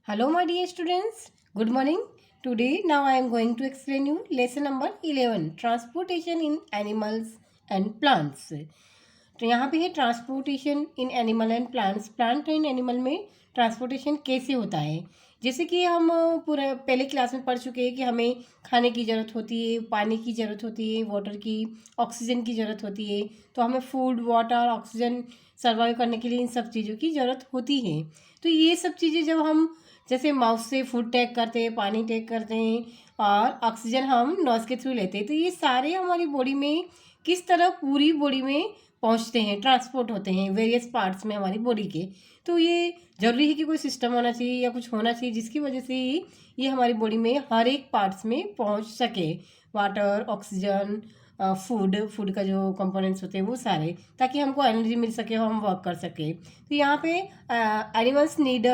Hello, my dear students. Good morning. Today, now I am going to explain you lesson number 11 Transportation in Animals and Plants. तो यहाँ पे है transportation in animal and plants. Plant and animal में transportation कैसे होता है। जैसे कि हम पूरा पहले क्लास में पढ़ चुके हैं कि हमें खाने की ज़रूरत होती है, पानी की ज़रूरत होती है, वाटर की, ऑक्सीजन की ज़रूरत होती है। तो हमें फूड, वाटर, ऑक्सीजन सर्वाइव करने के लिए इन सब चीज़ों की ज़रूरत होती है। तो ये सब चीज़ें जब हम जैसे माउथ से फूड टेक करते हैं, पानी टेक करते हैं और ऑक्सीजन हम नोज के थ्रू लेते हैं, तो ये सारे हमारी बॉडी में किस तरह पूरी बॉडी में पहुंचते हैं, ट्रांसपोर्ट होते हैं वेरियस पार्ट्स में हमारी बॉडी के। तो ये ज़रूरी है कि कोई सिस्टम होना चाहिए या कुछ होना चाहिए जिसकी वजह से ये हमारी बॉडी में हर एक पार्ट्स में पहुंच सके। वाटर, ऑक्सीजन, फूड का जो कंपोनेंट्स होते हैं वो सारे, ताकि हमको एनर्जी मिल सके और हम वर्क कर सके। तो यहाँ पे animals need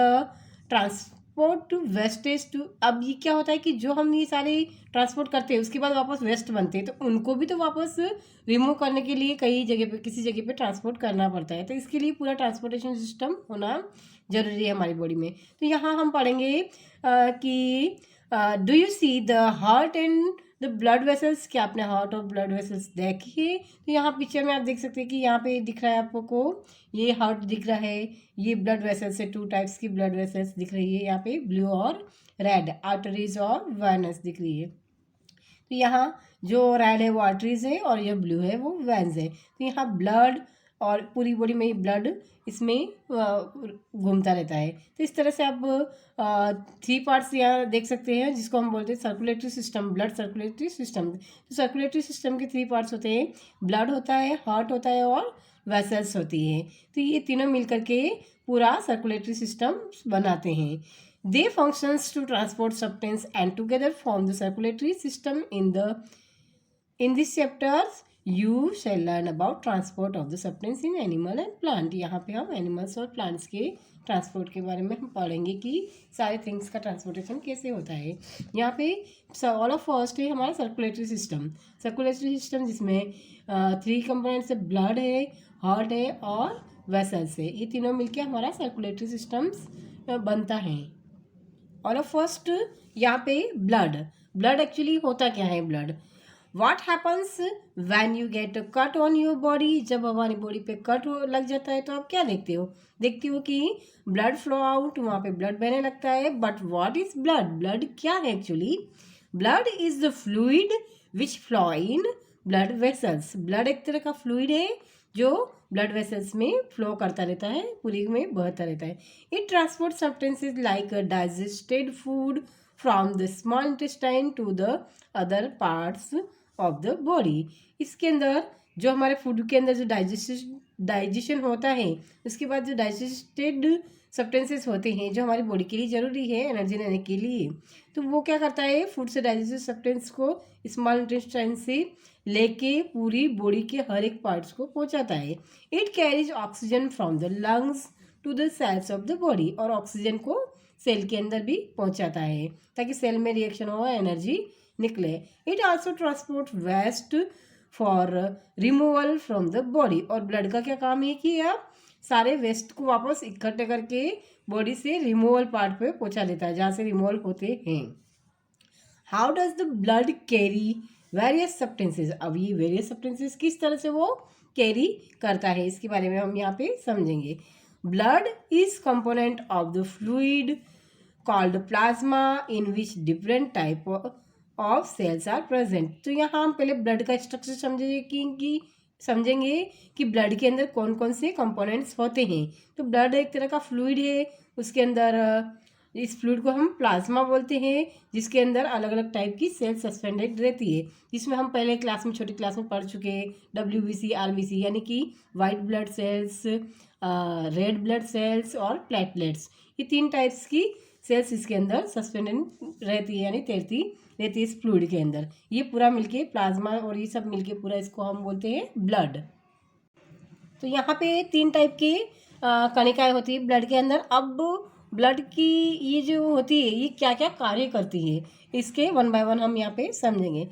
transport to wastage too. अब ये क्या होता है कि जो हम ये सारे ट्रांसपोर्ट करते हैं उसके बाद वापस वेस्ट बनते हैं, तो उनको भी तो वापस रिमूव करने के लिए कई जगह पे, किसी जगह पे ट्रांसपोर्ट करना पड़ता है। तो इसके लिए पूरा ट्रांसपोर्टेशन सिस्टम होना जरूरी है हमारी बॉडी में। तो यहाँ हम पढ़ेंगे कि do you see the heart and the blood vessels. क्या आपने हार्ट और ब्लड वेसल्स देखी है? तो यहाँ पिक्चर में आप देख सकते हैं कि यहाँ पे दिख रहा है आपको, ये हार्ट दिख रहा है, ये ब्लड वेसल्स है, 2 टाइप्स की ब्लड वेसल्स दिख रही है यहाँ पे, ब्लू और रेड, आर्टरीज और वेनस दिख रही है। तो यहाँ जो रेड है वो आर्टरीज है और ये ब्लू है वो वेन्स है। तो यहाँ ब्लड और पूरी बॉडी में ब्लड इसमें घूमता रहता है। तो इस तरह से आप 3 पार्ट्स यहाँ देख सकते हैं जिसको हम बोलते हैं circulatory system, blood circulatory system. तो सर्कुलेटरी सिस्टम के 3 पार्ट्स होते हैं, ब्लड होता है, हार्ट होता है और वेसल्स होती है। तो ये तीनों मिलकर के पूरा सर्कुलेटरी सिस्टम बनाते हैं। They functions to transport substance and together form the circulatory system. In this chapters you shall learn about transport of the substance in animal and plant. यहाँ पे हम एनिमल्स और प्लांट्स के ट्रांसपोर्ट के बारे में हम पढ़ेंगे कि सारे थिंग्स का ट्रांसपोर्टेशन कैसे होता है। यहाँ पे ऑल ऑफ फर्स्ट है हमारा सर्कुलेटरी सिस्टम। सर्कुलेटरी सिस्टम जिसमें 3 कंपोनेंट्स है, ब्लड है, हार्ट है और वेसल्स है। ये तीनों मिलके हमारा सर्कुलेटरी सिस्टम्स बनता है। और फर्स्ट यहाँ पे ब्लड एक्चुअली होता क्या है। Blood what happens when you get cut on your body. जब हमारी बॉडी पे कट लग जाता है तो आप क्या देखते हो कि ब्लड फ्लो आउट, वहाँ पे ब्लड बहने लगता है। बट व्हाट इज ब्लड क्या है actually? Blood is the fluid which flow in blood vessels. Blood एक तरह का फ्लूइड है जो ब्लड वेसल्स में फ्लो करता रहता है, पूरी में बहता रहता है। It transport substances like digested food from the small intestine to the other parts of the body. इसके अंदर जो हमारे फूड के अंदर जो डाइजेशन होता है, उसके बाद जो डाइजेस्टेड सब्सटेंसेस होते हैं जो हमारी बॉडी के लिए ज़रूरी है एनर्जी लेने के लिए, तो वो क्या करता है, फूड से डाइजेस्टेड सब्सटेंस को स्मॉल इंटेस्टाइन से लेके पूरी बॉडी के हर एक पार्ट्स को पहुंचाता है। It carries oxygen from the lungs to the cells of the body. और ऑक्सीजन को सेल के अंदर भी पहुंचाता है ताकि सेल में रिएक्शन हो, एनर्जी निकले। It also transport waste for removal from the body. और ब्लड का क्या काम है कि आप सारे वेस्ट को वापस इकट्ठे करके बॉडी से रिमूवल पार्ट पे पहुंचा देता है जहाँ से रिमूवल होते हैं। How does the blood carry various substances. अब ये वेरियस सब्सटेंसेज किस तरह से वो कैरी करता है इसके बारे में हम यहाँ पे समझेंगे। Blood is component of the fluid called plasma in which different type of cells are present. तो यहाँ हम पहले ब्लड का स्ट्रक्चर समझेंगे कि ब्लड के अंदर कौन कौन से कंपोनेंट्स होते हैं। तो ब्लड एक तरह का फ्लूइड है, उसके अंदर इस फ्लूइड को हम प्लाज्मा बोलते हैं, जिसके अंदर अलग अलग टाइप की सेल सस्पेंडेड रहती है, जिसमें हम पहले क्लास में, छोटी क्लास में पढ़ चुके हैं, WBC, RBC, यानी कि white blood cells, red blood cells और प्लेटलेट्स। ये 3 टाइप्स की सेल्स इसके अंदर सस्पेंडेड रहती है, यानी तैरती रहती है इस फ्लूइड के अंदर। ये पूरा मिलके प्लाज्मा और ये सब मिलके पूरा इसको हम बोलते हैं ब्लड। तो यहाँ पे 3 टाइप की कणिकाएं होती है ब्लड के अंदर। अब ब्लड की ये जो होती है ये क्या क्या कार्य करती है, इसके 1 बाय 1 हम यहाँ पे समझेंगे।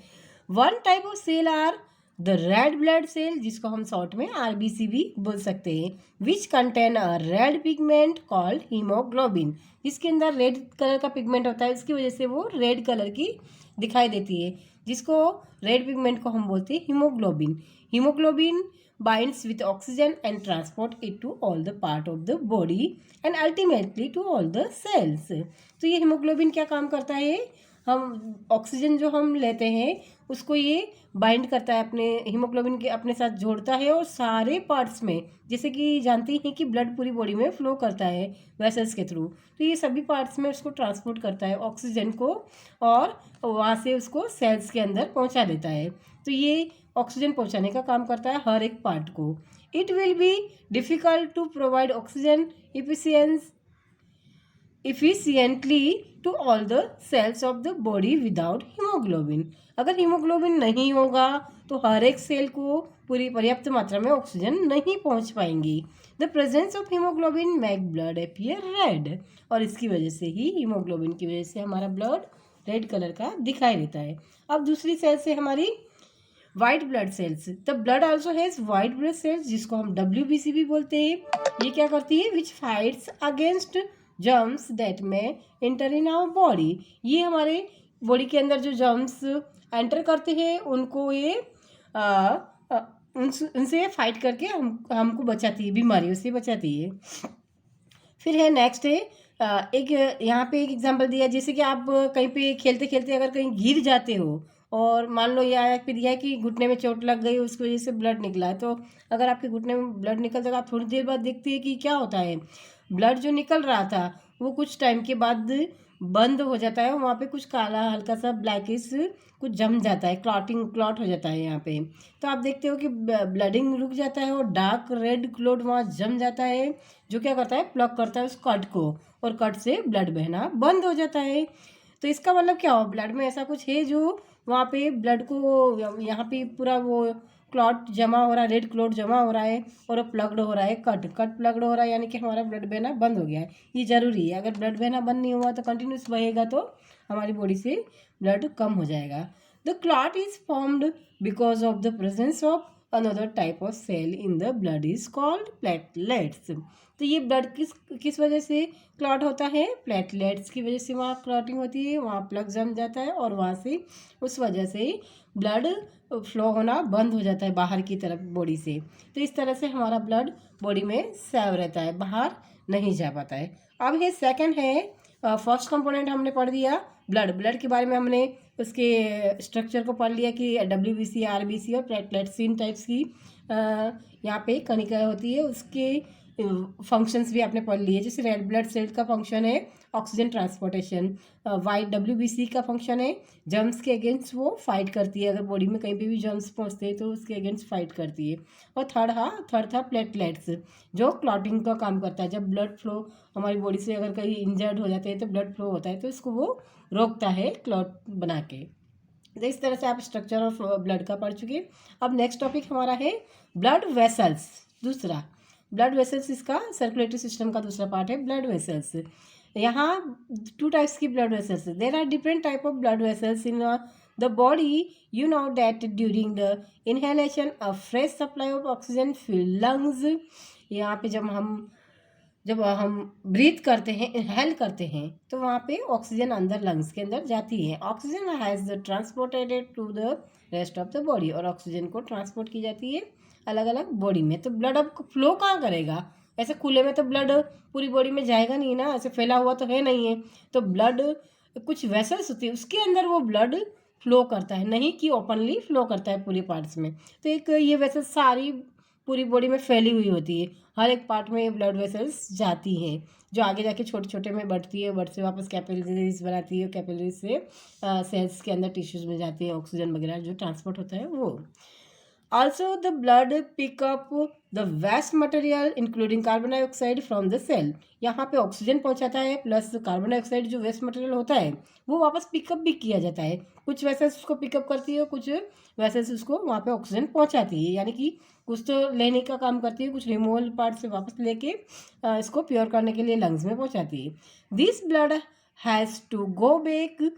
1 type of cell are the red blood cell, जिसको हम शॉर्ट में आरबीसी भी बोल सकते हैं, which contain a red pigment called haemoglobin, जिसके अंदर रेड कलर का पिगमेंट होता है, उसकी वजह से वो रेड कलर की दिखाई देती है, जिसको रेड पिगमेंट को हम बोलते हैं haemoglobin. Haemoglobin binds with oxygen and transport it to all the part of the body and ultimately to all the cells। तो ये हीमोग्लोबिन क्या काम करता है, हम ऑक्सीजन जो हम लेते हैं उसको ये बाइंड करता है, अपने हीमोग्लोबिन के अपने साथ जोड़ता है, और सारे पार्ट्स में, जैसे कि जानते हैं कि ब्लड पूरी बॉडी में फ्लो करता है वेसल्स के थ्रू, तो ये सभी पार्ट्स में उसको ट्रांसपोर्ट करता है ऑक्सीजन को, और वहाँ से उसको सेल्स के अंदर पहुँचा देता है। तो ये ऑक्सीजन पहुंचाने का काम करता है हर एक पार्ट को। It will be difficult to provide oxygen efficiently to all the cells of the body without haemoglobin. अगर हीमोग्लोबिन नहीं होगा तो हर एक सेल को पूरी पर्याप्त मात्रा में ऑक्सीजन नहीं पहुंच पाएंगी। The presence of haemoglobin make blood appear red, और इसकी वजह से ही, हीमोग्लोबिन की वजह से हमारा ब्लड रेड कलर का दिखाई देता है। अब दूसरी सेल से हमारी white blood cells. The blood also has white blood cells, जिसको हम WBC भी बोलते हैं। ये क्या करती है, विच फाइट्स अगेंस्ट जर्म्स दैट में एंटर इन आवर बॉडी। ये हमारे बॉडी के अंदर जो जर्म्स एंटर करते हैं उनको ये उनसे फाइट करके हमको बचाती है, बीमारियों से बचाती है। फिर है नेक्स्ट है एक यहाँ पे एक एग्जांपल दिया, जैसे कि आप कहीं पे खेलते खेलते अगर कहीं गिर जाते हो, और मान लो यह पे दिया है कि घुटने में चोट लग गई, उसकी वजह से ब्लड निकला है, तो अगर आपके घुटने में ब्लड निकल जाएगा, आप थोड़ी देर बाद देखते हैं कि क्या होता है, ब्लड जो निकल रहा था वो कुछ टाइम के बाद बंद हो जाता है, वहाँ पे कुछ काला हल्का सा ब्लैकिश कुछ जम जाता है, क्लॉट हो जाता है यहाँ पे। तो आप देखते हो कि ब्लडिंग रुक जाता है और डार्क रेड क्लॉट वहाँ जम जाता है, जो क्या करता है, प्लग करता है उस कट को, और कट से ब्लड बहना बंद हो जाता है। तो इसका मतलब क्या हो, ब्लड में ऐसा कुछ है जो वहाँ पे ब्लड को, यहाँ पे पूरा वो क्लॉट जमा हो रहा है, रेड क्लॉट जमा हो रहा है, और प्लग्ड हो रहा है, कट प्लग्ड हो रहा है, यानी कि हमारा ब्लड बहना बंद हो गया है। ये जरूरी है, अगर ब्लड बहना बंद नहीं हुआ तो कंटिन्यूस बहेगा तो हमारी बॉडी से ब्लड कम हो जाएगा। The clot is formed because of the presence of another type of cell in the blood is called platelets. तो ये ब्लड किस वजह से क्लॉट होता है, प्लेटलेट्स की वजह से वहाँ क्लॉटिंग होती है, वहाँ प्लग जम जाता है, और वहाँ से उस वजह से ब्लड फ्लो होना बंद हो जाता है बाहर की तरफ बॉडी से। तो इस तरह से हमारा ब्लड बॉडी में सेव रहता है, बाहर नहीं जा पाता है। अब है सेकंड है, फर्स्ट कंपोनेंट हमने पढ़ दिया ब्लड के बारे में, हमने उसके स्ट्रक्चर को पढ़ लिया कि WBC, RBC और प्लेटलेट्स, इन टाइप्स की यहाँ पे कणिका होती है, उसके फंक्शंस भी आपने पढ़ लिए। जैसे रेड ब्लड सेल का फंक्शन है ऑक्सीजन ट्रांसपोर्टेशन, वाइट WBC का फंक्शन है जर्म्स के अगेंस्ट वो फाइट करती है, अगर बॉडी में कहीं पे भी जर्म्स पहुंचते हैं तो उसके अगेंस्ट फाइट करती है। और थर्ड था प्लेटलेट्स, जो क्लॉटिंग का काम करता है, जब ब्लड फ्लो हमारी बॉडी से अगर कहीं इंजर्ड हो जाते हैं तो ब्लड फ्लो होता है, तो इसको वो रोकता है क्लॉट बना के। तो इस तरह से आप स्ट्रक्चर ऑफ ब्लड का पढ़ चुके। अब नेक्स्ट टॉपिक हमारा है ब्लड वेसल्स। दूसरा ब्लड वेसल्स, इसका सर्कुलेटरी सिस्टम का दूसरा पार्ट है ब्लड वेसल्स। यहाँ 2 टाइप्स की blood vessels, there are different type of blood vessels in the body. You know that during the inhalation a fresh supply of oxygen fill lungs. यहाँ पे जब हम breathe करते हैं, इनहेल करते हैं, तो वहाँ पे ऑक्सीजन अंदर लंग्स के अंदर जाती है। Oxygen has transported to the rest of the body, और ऑक्सीजन को ट्रांसपोर्ट की जाती है अलग अलग बॉडी में। तो ब्लड अब फ्लो कहाँ करेगा, ऐसे खुले में तो ब्लड पूरी बॉडी में जाएगा नहीं ना, ऐसे फैला हुआ तो है नहीं है, तो ब्लड कुछ वेसल्स होती है उसके अंदर वो ब्लड फ्लो करता है, नहीं कि ओपनली फ्लो करता है पूरे पार्ट्स में। तो एक ये वेसल्स सारी पूरी बॉडी में फैली हुई होती है, हर एक पार्ट में ये ब्लड वेसल्स जाती हैं, जो आगे जाके छोटे छोटे में बढ़ती है, बढ़ से वापस कैपिलरीज बनाती है, कैपिलरीज से सेल्स के अंदर टिश्यूज में जाती है, ऑक्सीजन वगैरह जो ट्रांसपोर्ट होता है वो। Also, the blood pick up the waste material including carbon dioxide from the cell। यहाँ पे ऑक्सीजन पहुँचाता है प्लस कार्बन डाइऑक्साइड जो वेस्ट मटेरियल होता है वो वापस पिकअप भी किया जाता है। कुछ वेसल्स उसको पिकअप करती है, कुछ वेसल्स उसको वहाँ पे ऑक्सीजन पहुँचाती है, यानी कि कुछ तो लेने का काम करती है, कुछ रिमूवल पार्ट से वापस लेके इसको प्योर करने के लिए लंग्स में पहुँचाती है। This blood has to go back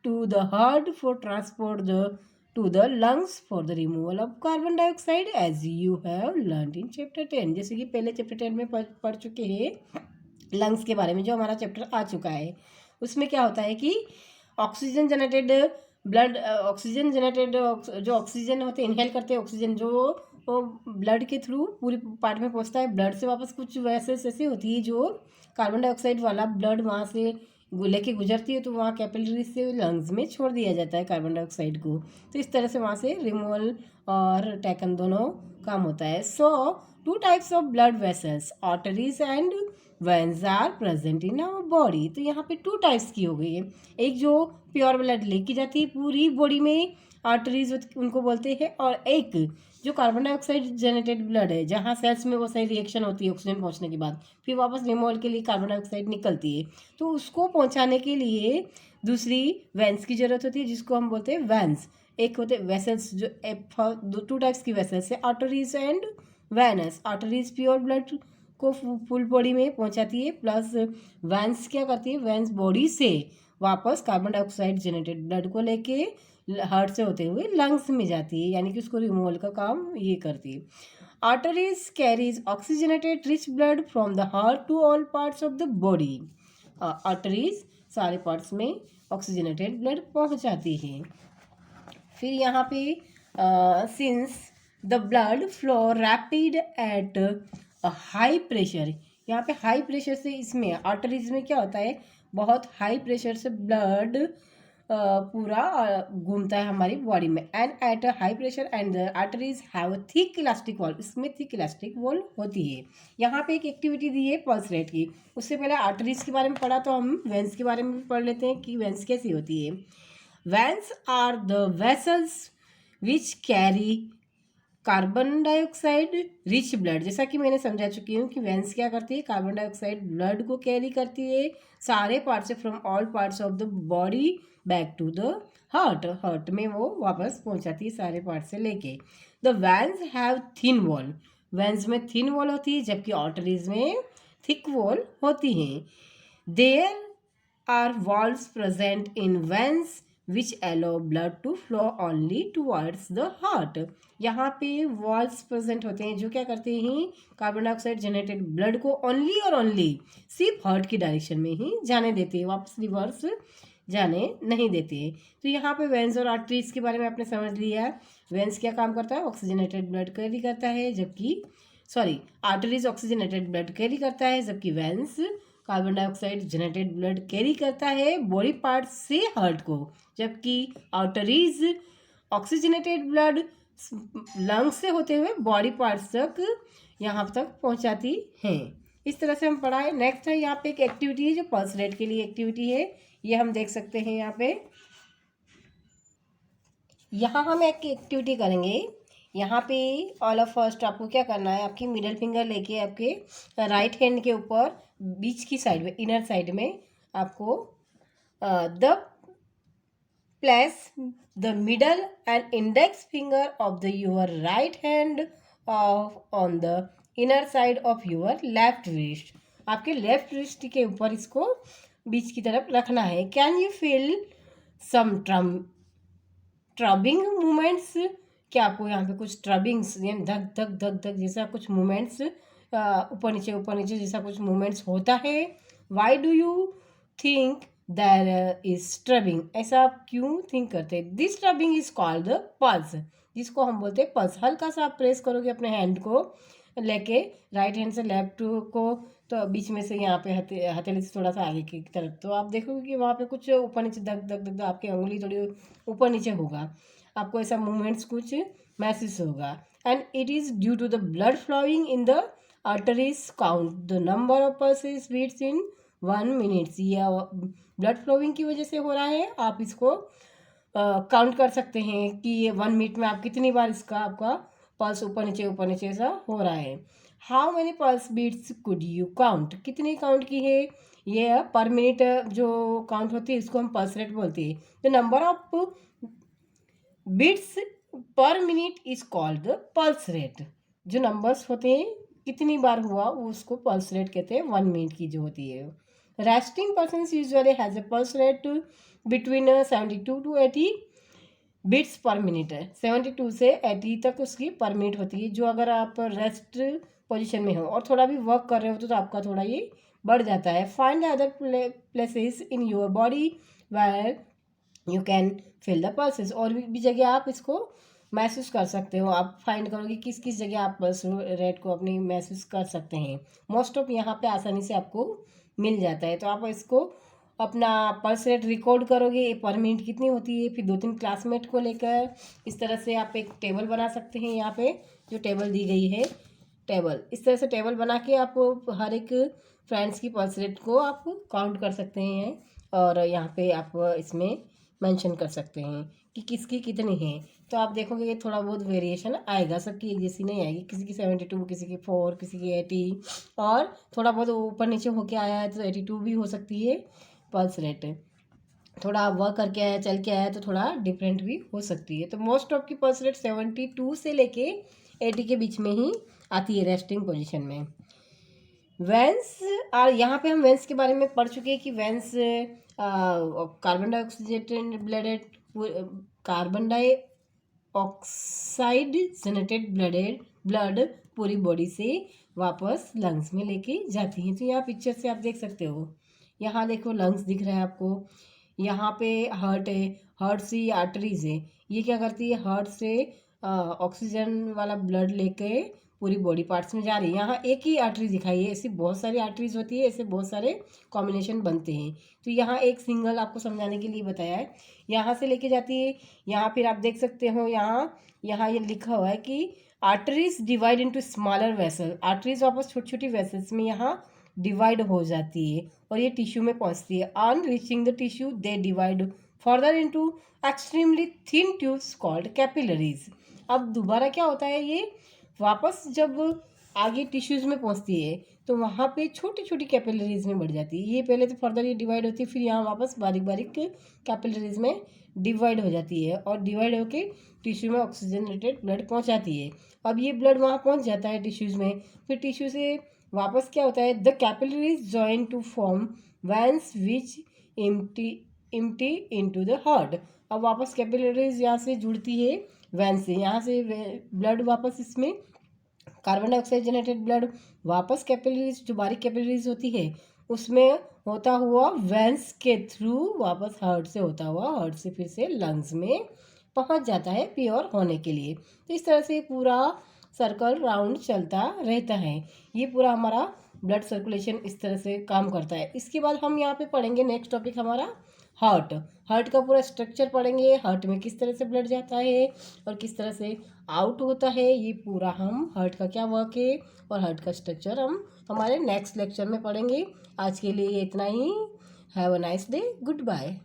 to the heart for transport the to the lungs for the removal of carbon dioxide as you have learned in chapter 10। जैसे कि पहले चैप्टर 10 में पढ़ चुके हैं लंग्स के बारे में, जो हमारा चैप्टर आ चुका है। उसमें क्या होता है कि oxygen generated blood, oxygen generated जो ऑक्सीजन होते हैं, इनहेल करते हैं ऑक्सीजन, जो वो ब्लड के थ्रू पूरी पार्ट में पहुंचता है। ब्लड से वापस कुछ वैसेस ऐसी होती है जो कार्बन डाइऑक्साइड वाला ब्लड वहाँ से लेके गुजरती है, तो वहाँ कैपिलरी से लंग्स में छोड़ दिया जाता है कार्बन डाइऑक्साइड को। तो इस तरह से वहाँ से रिमूवल और टैकन दोनों काम होता है। So 2 types of blood vessels, arteries and veins are present in our body. तो यहाँ पे 2 टाइप्स की हो गई है। एक जो प्योर ब्लड लेके जाती है पूरी बॉडी में, आर्टरीज उनको बोलते हैं, और एक जो कार्बन डाइऑक्साइड जनरेटेड ब्लड है, जहाँ सेल्स में वो सही रिएक्शन होती है ऑक्सीजन पहुँचने के बाद, फिर वापस रिमूवल के लिए कार्बन डाइऑक्साइड निकलती है, तो उसको पहुँचाने के लिए दूसरी वेंस की जरूरत होती है, जिसको हम बोलते हैं वेंस। एक होते वेसल्स, जो 2 टाइप्स की वेसल्स है, arteries and veins. Arteries pure blood को फुल बॉडी में पहुंचाती है, प्लस वेंस क्या करती है, वेंस बॉडी से वापस कार्बन डाइऑक्साइड जनरेटेड ब्लड को लेके हार्ट से होते हुए लंग्स में जाती है, यानी कि उसको रिमूवल का काम ये करती है। Arteries carries oxygenated rich blood from the heart to all parts of the body. Arteries सारे पार्ट्स में ऑक्सीजनेटेड ब्लड पहुंचाती है। फिर यहाँ पे since the blood flow rapid at high pressure, यहाँ पे हाई प्रेशर से, इसमें आर्टरीज में क्या होता है, बहुत हाई प्रेशर से ब्लड पूरा घूमता है हमारी बॉडी में। And at a high pressure and the arteries have thick elastic wall, इसमें थिक इलास्टिक वॉल होती है। यहाँ पे एक एक्टिविटी दी है पल्स रेट की। उससे पहले आर्टरीज के बारे में पढ़ा, तो हम वेंस के बारे में भी पढ़ लेते हैं कि वेंस कैसी होती है। Veins are the vessels which carry carbon dioxide rich blood. जैसा कि मैंने समझा चुकी हूँ कि वेंस क्या करती है, कार्बन डाइऑक्साइड ब्लड को कैरी करती है सारे पार्ट से, from all parts of the body back to the heart. Heart में वो वापस पहुंचाती है सारे पार्ट से लेके। The veins have thin wall, veins में थिन वॉल होती है, जबकि आर्टरीज में थिक वॉल होती हैं। There are walls present in veins which allow blood to flow only towards the heart. यहाँ पे वॉल्स प्रेजेंट होते हैं जो क्या करते हैं, कार्बन डाइऑक्साइड जनरेटेड ब्लड को ओनली और ओनली सिर्फ हार्ट की डायरेक्शन में ही जाने देते हैं, वापस रिवर्स जाने नहीं देते हैं। तो यहाँ पे वेंस और आर्टरीज के बारे में आपने समझ लिया। वेंस क्या काम करता है, ऑक्सीजनेटेड ब्लड कैरी करता है, जबकि आर्टरीज ऑक्सीजनेटेड ब्लड कैरी करता है, जबकि veins carbon dioxide generated blood carry करता है बॉडी पार्ट से हार्ट को, जबकि आर्टरीज ऑक्सीजनेटेड ब्लड लंग्स से होते हुए बॉडी पार्ट्स तक यहाँ तक पहुँचाती हैं। इस तरह से हम पढ़ाए। नेक्स्ट है यहाँ पे एक एक्टिविटी है जो पल्स रेट के लिए एक्टिविटी है, ये हम देख सकते हैं यहाँ पे। यहाँ हम एक एक्टिविटी करेंगे। यहाँ पे ऑल ऑफ फर्स्ट आपको क्या करना है, आपकी मिडल फिंगर लेके आपके राइट हैंड के ऊपर बीच की साइड में, इनर साइड में आपको the place the middle and index finger of the your right hand on the inner side of your left wrist. आपके लेफ्ट रिस्ट के ऊपर इसको बीच की तरफ रखना है। Can you feel some throbbing movements, क्या आपको यहाँ पे कुछ ट्रबिंग्स, यानी धक धक धक धक जैसा कुछ मूवमेंट्स, ऊपर नीचे जैसा कुछ मूवमेंट्स होता है। Why do you think there is throbbing, ऐसा आप क्यों थिंक करते हैं। This throbbing is called the pulse, जिसको हम बोलते हैं पल्स। हल्का सा आप प्रेस करोगे अपने हैंड को लेके, राइट हैंड से लेफ्ट को, तो बीच में से यहाँ पे हथेली से थोड़ा सा आगे की तरफ, तो आप देखोगे कि वहाँ पे कुछ ऊपर नीचे धक धक धक, आपकी उंगली थोड़ी ऊपर नीचे होगा, आपको ऐसा मूवमेंट्स कुछ महसूस होगा। And it is due to the blood flowing in the arteries. Count the number of pulses beats in 1 minute. ये ब्लड फ्लोइंग की वजह से हो रहा है, आप इसको काउंट कर सकते हैं कि ये 1 मिनट में आप कितनी बार इसका आपका पल्स ऊपर नीचे ऐसा हो रहा है। How many pulse beats could you count, कितनी काउंट की है। ये पर मिनट जो काउंट होती है इसको हम पल्स रेट बोलते हैं। The number of beats per minute is called the pulse rate. जो नंबर्स होते हैं कितनी बार हुआ वो उसको पल्स रेट कहते हैं, 1 मिनट की जो होती है। Resting person usually has a pulse rate between 72 to 80 beats per minute है। 72 से 80 तक उसकी पर मिनट होती है, जो अगर आप रेस्ट पोजीशन में हो और थोड़ा भी वर्क कर रहे हो तो आपका थोड़ा ये बढ़ जाता है। Find the other places in your body where you can feel the pulses. और भी जगह आप इसको महसूस कर सकते हो। आप फाइंड करोगे किस किस जगह आप पल्स रेट को अपनी महसूस कर सकते हैं। मोस्ट ऑफ यहाँ पे आसानी से आपको मिल जाता है। तो आप इसको अपना पल्स रेट रिकॉर्ड करोगे, पर मिनट कितनी होती है, फिर 2-3 क्लासमेट को लेकर इस तरह से आप एक टेबल बना सकते हैं। यहाँ पे जो टेबल दी गई है, टेबल इस तरह से टेबल बना के आप हर एक फ्रेंड्स की पल्स रेट को आप काउंट कर सकते हैं और यहाँ पे आप इसमें मेंशन कर सकते हैं कि किसकी कितनी है। तो आप देखोगे कि थोड़ा बहुत वेरिएशन आएगा, सबकी एक जैसी नहीं आएगी। किसी की 72, किसी की 4, किसी की 80 और थोड़ा बहुत ऊपर नीचे होके आया है तो 82 भी हो सकती है पल्स रेट। थोड़ा वर्क करके आया, चल के आया तो थोड़ा डिफरेंट भी हो सकती है। तो मोस्ट ऑफ की पल्स रेट 72 से लेके 80 के बीच में ही आती है रेस्टिंग पोजीशन में। वेंस और यहाँ पे हम वेंस के बारे में पढ़ चुके हैं कि veins carbon dioxide generated blood पूरी बॉडी से वापस लंग्स में लेके जाती हैं। तो यहाँ पिक्चर से आप देख सकते हो, यहाँ देखो लंग्स दिख रहा है आपको, यहाँ पे हार्ट है, हार्ट से आर्टरीज है। ये क्या करती है, हार्ट से ऑक्सीजन वाला ब्लड लेके पूरी बॉडी पार्ट्स में जा रही है। यहाँ एक ही आर्टरी दिखाई है, ऐसी बहुत सारी आर्टरीज होती है, ऐसे बहुत सारे कॉम्बिनेशन बनते हैं। तो यहाँ एक सिंगल आपको समझाने के लिए बताया है, यहाँ से लेके जाती है। यहाँ फिर आप देख सकते हो, यहाँ ये लिखा हुआ है कि arteries divide into smaller vessel. Arteries वापस छोटी छोटी वेसल्स में यहाँ डिवाइड हो जाती है और ये टिश्यू में पहुँचती है। On reaching the tissue they divide further into extremely thin tubes called capillaries. अब दोबारा क्या होता है, ये वापस जब आगे टिश्यूज़ में पहुंचती है तो वहाँ पे छोटी छोटी कैपिलरीज में बढ़ जाती है। ये पहले तो फर्दर ये डिवाइड होती है, फिर यहाँ वापस बारीक बारीक कैपिलरीज में डिवाइड हो जाती है और डिवाइड होके टिश्यू में ऑक्सीजनेटेड ब्लड पहुँचाती है। अब ये ब्लड वहाँ पहुँच जाता है टिश्यूज़ में, फिर टिश्यू से वापस क्या होता है, the capillaries join to form veins which empty into the heart. अब वापस कैपिलरीज यहाँ से जुड़ती है वेंस से, यहाँ से ब्लड वापस इसमें कार्बन डाइऑक्साइड जनरेटेड ब्लड वापस कैपिलरीज, जो बारीक कैपिलरीज होती है उसमें होता हुआ वेंस के थ्रू वापस हार्ट से होता हुआ, हार्ट से फिर से लंग्स में पहुंच जाता है प्योर होने के लिए। तो इस तरह से पूरा सर्कल राउंड चलता रहता है। ये पूरा हमारा ब्लड सर्कुलेशन इस तरह से काम करता है। इसके बाद हम यहाँ पे पढ़ेंगे नेक्स्ट टॉपिक हमारा हार्ट। हार्ट का पूरा स्ट्रक्चर पढ़ेंगे, हार्ट में किस तरह से ब्लड जाता है और किस तरह से आउट होता है। ये पूरा हम हार्ट का क्या वर्क है और हार्ट का स्ट्रक्चर हम हमारे नेक्स्ट लेक्चर में पढ़ेंगे। आज के लिए इतना ही। Have a nice day, good bye.